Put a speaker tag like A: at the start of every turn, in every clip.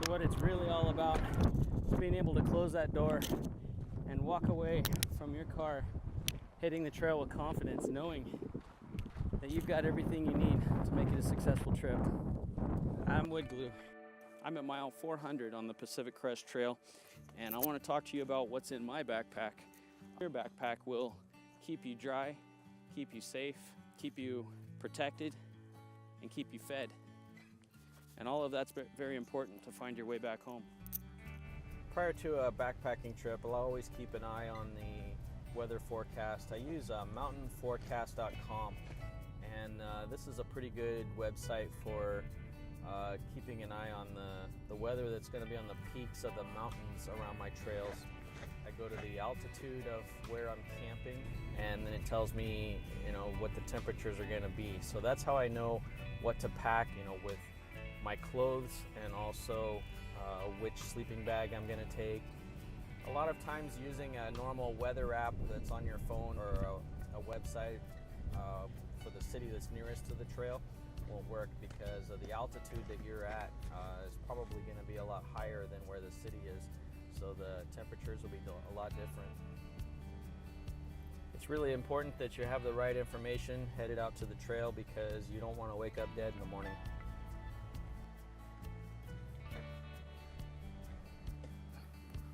A: what it's really all about. It's being able to close that door and walk away from your car, hitting the trail with confidence, knowing that you've got everything you need to make it a successful trip. I'm Woodglue. I'm at mile 400 on the Pacific Crest Trail, and I want to talk to you about what's in my backpack. Your backpack will keep you dry, keep you safe, keep you protected, and keep you fed. And all of that's very important to find your way back home. Prior to a backpacking trip, I'll always keep an eye on the weather forecast. I use mountainforecast.com, and this is a pretty good website for keeping an eye on the weather that's going to be on the peaks of the mountains around my trails. I go to the altitude of where I'm camping, and then it tells me, what the temperatures are going to be. So that's how I know what to pack, with my clothes, and also which sleeping bag I'm going to take. A lot of times using a normal weather app that's on your phone or a website for the city that's nearest to the trail won't work, because of the altitude that you're at is probably going to be a lot higher than where the city is, so the temperatures will be a lot different. It's really important that you have the right information headed out to the trail, because you don't want to wake up dead in the morning.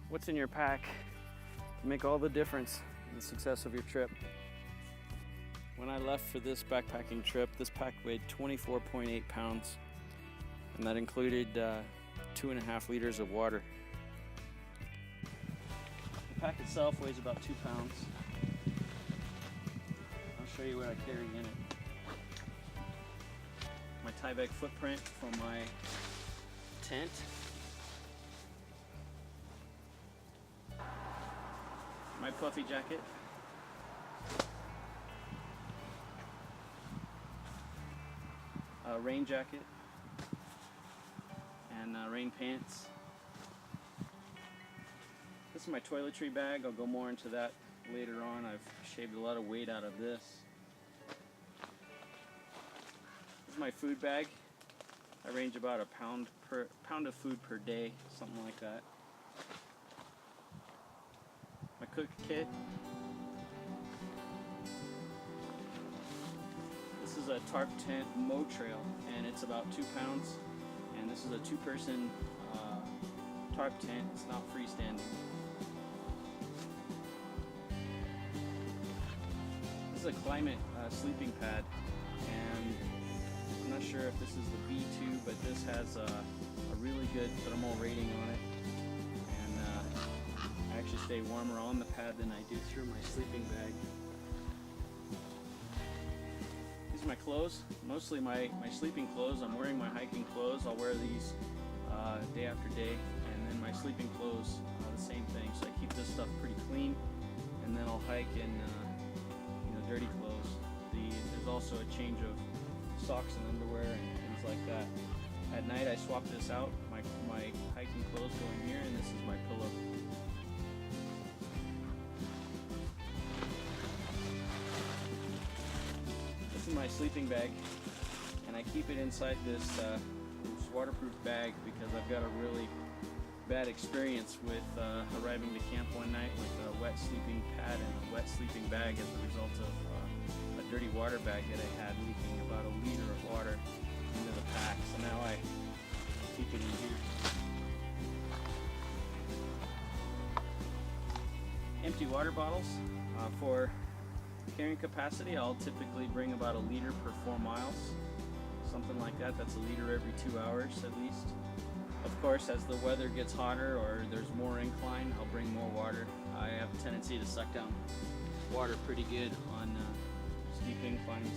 A: What's in your pack can make all the difference in the success of your trip. When I left for this backpacking trip, this pack weighed 24.8 pounds, and that included 2.5 liters of water. The pack itself weighs about 2 pounds. I'll show you what I carry in it. My Tyvek footprint from my tent. My puffy jacket. A rain jacket. And rain pants. This is my toiletry bag. I'll go more into that later on. I've shaved a lot of weight out of this. This is my food bag. I range about a pound of food per day, something like that. My cook kit. This is a Tarptent Mo Trail, and it's about 2 pounds. And this is a 2-person tarp tent. It's not freestanding. This is a klymit sleeping pad, and I'm not sure if this is the V2, but this has a really good thermal rating on it. I actually stay warmer on the pad than I do through my sleeping bag. These are my clothes, mostly my sleeping clothes. I'm wearing my hiking clothes. I'll wear these day after day, and then my sleeping clothes, the same thing. So I keep this stuff pretty clean, and then I'll hike in dirty clothes. There's also a change of socks and underwear and things like that. At night I swap this out. My hiking clothes go in here, and this is my pillow. This is my sleeping bag, and I keep it inside this waterproof bag because I've got a really bad experience with arriving to camp one night with a wet sleeping pad and a wet sleeping bag as a result of a dirty water bag that I had leaking about 1 liter of water into the pack. So now I keep it in here. Empty water bottles. For carrying capacity, I'll typically bring about 1 liter per 4 miles. Something like that. That's 1 liter every 2 hours at least. Of course, as the weather gets hotter or there's more incline, I'll bring more water. I have a tendency to suck down water pretty good on steep inclines.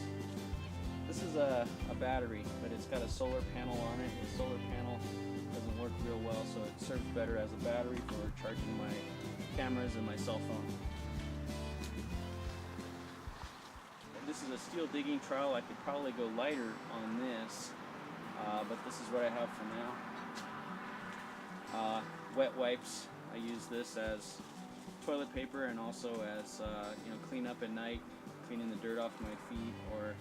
A: This is a battery, but it's got a solar panel on it. The solar panel doesn't work real well, so it serves better as a battery for charging my cameras and my cell phone. This is a steel digging trowel. I could probably go lighter on this, but this is what I have for now. Wet wipes. I use this as toilet paper and also as clean up at night, cleaning the dirt off my feet or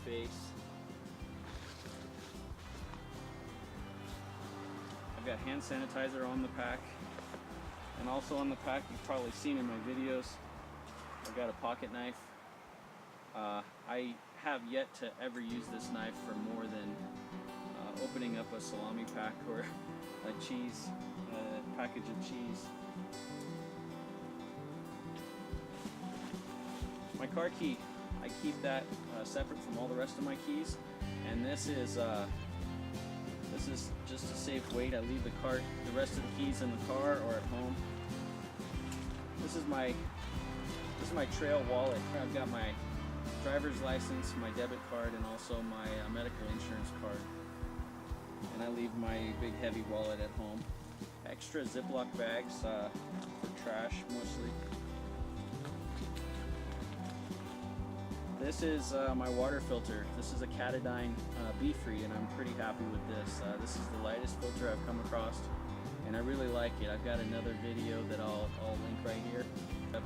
A: face. I've got hand sanitizer on the pack, and also on the pack, you've probably seen in my videos, I've got a pocket knife. I have yet to ever use this knife for more than opening up a salami pack or a cheese, package of cheese. My car key, I keep that separate from all the rest of my keys, and this is just to save weight. I leave the rest of the keys in the car or at home. This is my trail wallet. I've got my driver's license, my debit card, and also my medical insurance card. And I leave my big heavy wallet at home. Extra Ziploc bags for trash mostly. This is my water filter. This is a Katadyn Be-Free, and I'm pretty happy with this. This is the lightest filter I've come across, and I really like it. I've got another video that I'll link right here.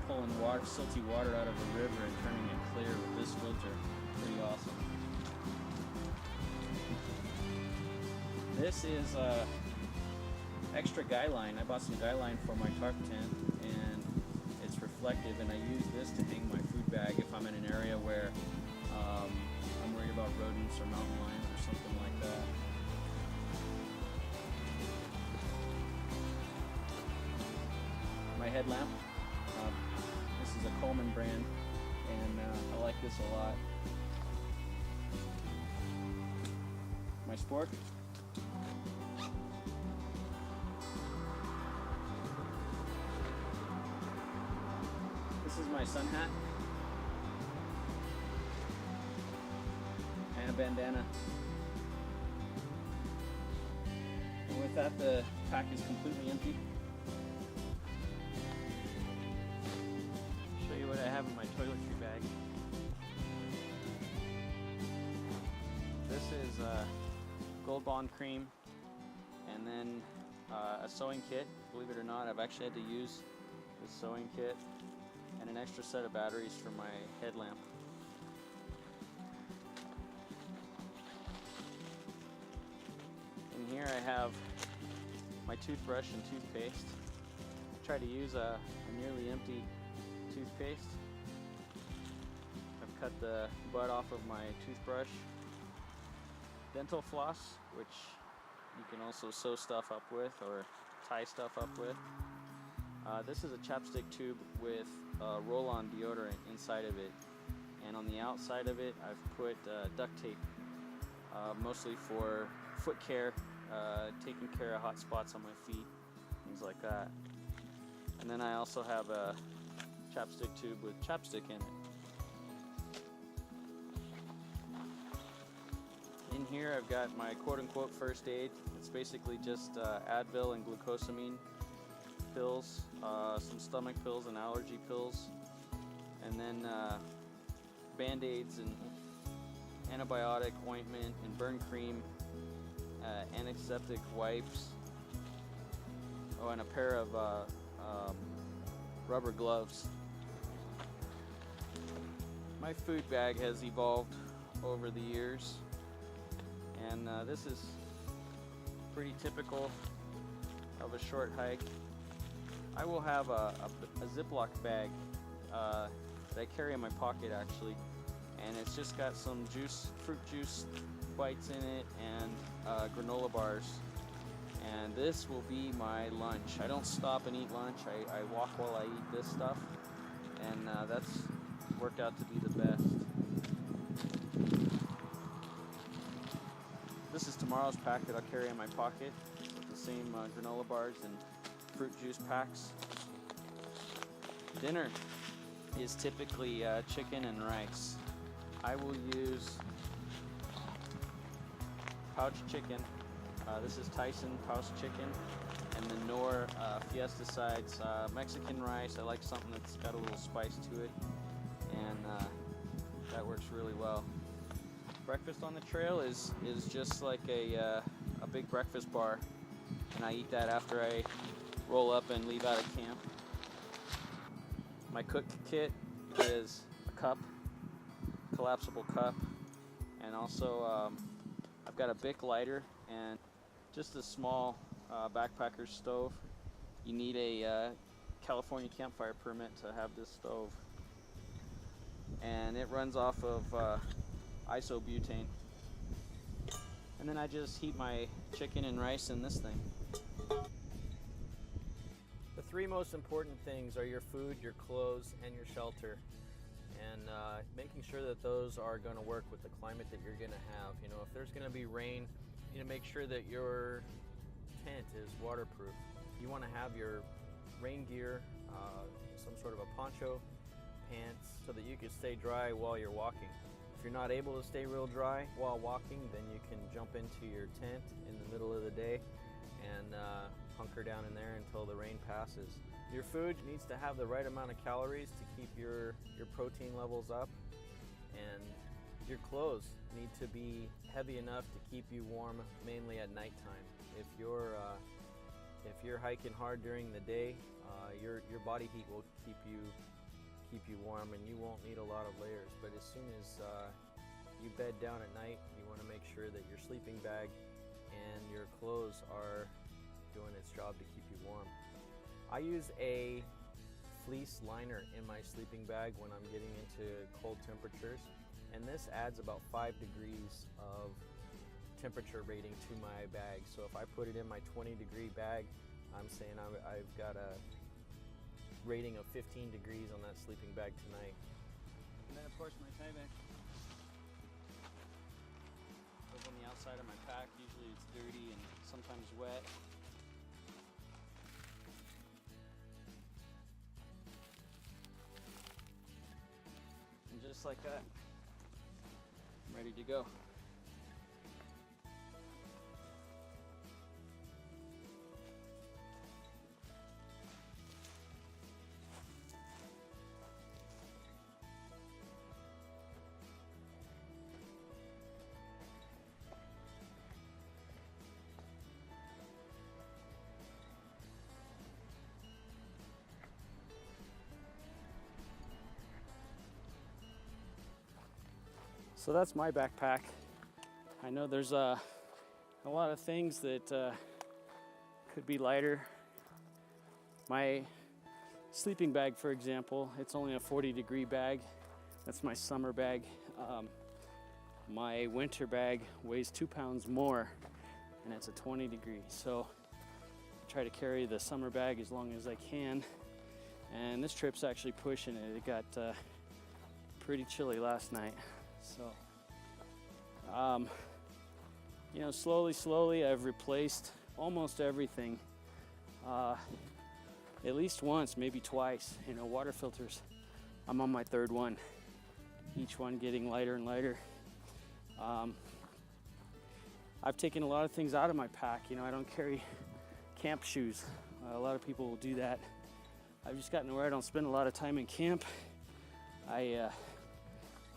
A: Pulling silty water out of a river and turning it clear with this filter. Pretty awesome. This is extra guy line. I bought some guy line for my Tarptent, and it's reflective, and I use this to hang my food bag if I'm in an area where I'm worried about rodents or mountain lions or something like that. My headlamp. This is a Coleman brand, and I like this a lot. My spork. This is my sun hat. And a bandana. And with that, the pack is completely empty. What I have in my toiletry bag. This is Gold Bond cream, and then a sewing kit. Believe it or not, I've actually had to use this sewing kit, and an extra set of batteries for my headlamp. In here I have my toothbrush and toothpaste. I try to use a nearly empty toothpaste. I've cut the butt off of my toothbrush. Dental floss, which you can also sew stuff up with or tie stuff up with. This is a chapstick tube with roll-on deodorant inside of it, and on the outside of it I've put duct tape, mostly for foot care, taking care of hot spots on my feet, things like that. And then I also have a chapstick tube with chapstick in it. In here I've got my quote-unquote first aid. It's basically just Advil and glucosamine pills, some stomach pills and allergy pills, and then band-aids and antibiotic ointment and burn cream, antiseptic wipes, and a pair of rubber gloves. My food bag has evolved over the years, and this is pretty typical of a short hike. I will have a Ziploc bag that I carry in my pocket actually, and it's just got some fruit juice bites in it, and granola bars. And this will be my lunch. I don't stop and eat lunch. I walk while I eat this stuff, and that's worked out to be the best. This is tomorrow's pack that I'll carry in my pocket with the same granola bars and fruit juice packs. Dinner is typically chicken and rice. I will use pouch chicken. This is Tyson pouch chicken, and the Knorr Fiesta Sides Mexican rice. I like something that's got a little spice to it, and that works really well. Breakfast on the trail is just like a big breakfast bar, and I eat that after I roll up and leave out of camp. My cook kit is a cup, collapsible cup, and also I've got a Bic lighter and just a small
B: backpacker's stove. You need a California campfire permit to have this stove. And it runs off of isobutane. And then I just heat my chicken and rice in this thing.
A: The three most important things are your food, your clothes, and your shelter. And making sure that those are going to work with the climate that you're going to have. You know, if there's going to be rain, you know, make sure that your tent is waterproof. You want to have your rain gear, some sort of a poncho, pants, so that you can stay dry while you're walking. If you're not able to stay real dry while walking, then you can jump into your tent in the middle of the day and hunker down in there until the rain passes. Your food needs to have the right amount of calories to keep your protein levels up, and your clothes need to be heavy enough to keep you warm, mainly at nighttime. If you're hiking hard during the day, your body heat will keep you warm, and you won't need a lot of layers. But as soon as you bed down at night, you want to make sure that your sleeping bag and your clothes are doing its job to keep you warm. I use a fleece liner in my sleeping bag when I'm getting into cold temperatures, and this adds about 5 degrees of temperature rating to my bag. So if I put it in my 20-degree bag, I'm saying I've got a rating of 15 degrees on that sleeping bag tonight.
B: And then of course my Tyvek goes on the outside of my pack. Usually it's dirty and sometimes wet. And just like that, I'm ready to go.
A: So that's my backpack. I know there's a lot of things that could be lighter. My sleeping bag, for example, it's only a 40-degree bag. That's my summer bag. My winter bag weighs 2 pounds more, and it's a 20 degree. So I try to carry the summer bag as long as I can. And this trip's actually pushing it. It got pretty chilly last night. So, you know, slowly I've replaced almost everything. At least once, maybe twice. You know, water filters. I'm on my third one. Each one getting lighter and lighter. I've taken a lot of things out of my pack. You know, I don't carry camp shoes. A lot of people will do that. I've just gotten to where I don't spend a lot of time in camp. I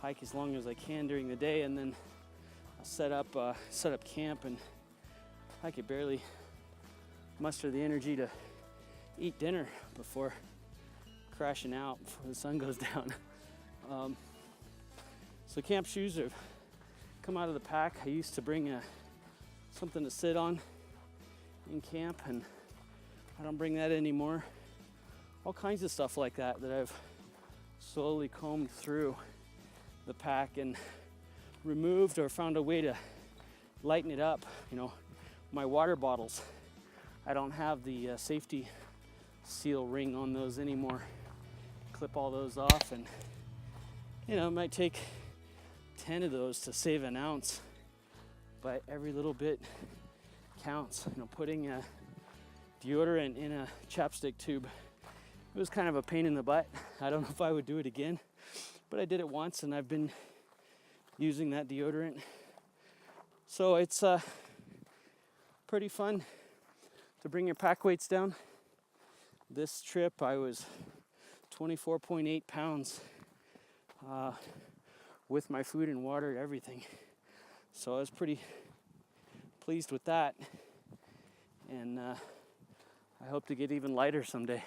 A: hike as long as I can during the day, and then I'll set up camp, and I could barely muster the energy to eat dinner before crashing out before the sun goes down. So camp shoes have come out of the pack. I used to bring something to sit on in camp, and I don't bring that anymore. All kinds of stuff like that I've slowly combed through the pack and removed or found a way to lighten it up. You know, my water bottles, I don't have the safety seal ring on those anymore. Clip all those off, and you know, it might take 10 of those to save an ounce, but every little bit counts. You know, putting a deodorant in a chapstick tube, it was kind of a pain in the butt. I don't know if I would do it again, but I did it once, and I've been using that deodorant. So it's pretty fun to bring your pack weights down. This trip I was 24.8 pounds with my food and water and everything. So I was pretty pleased with that. And I hope to get even lighter someday.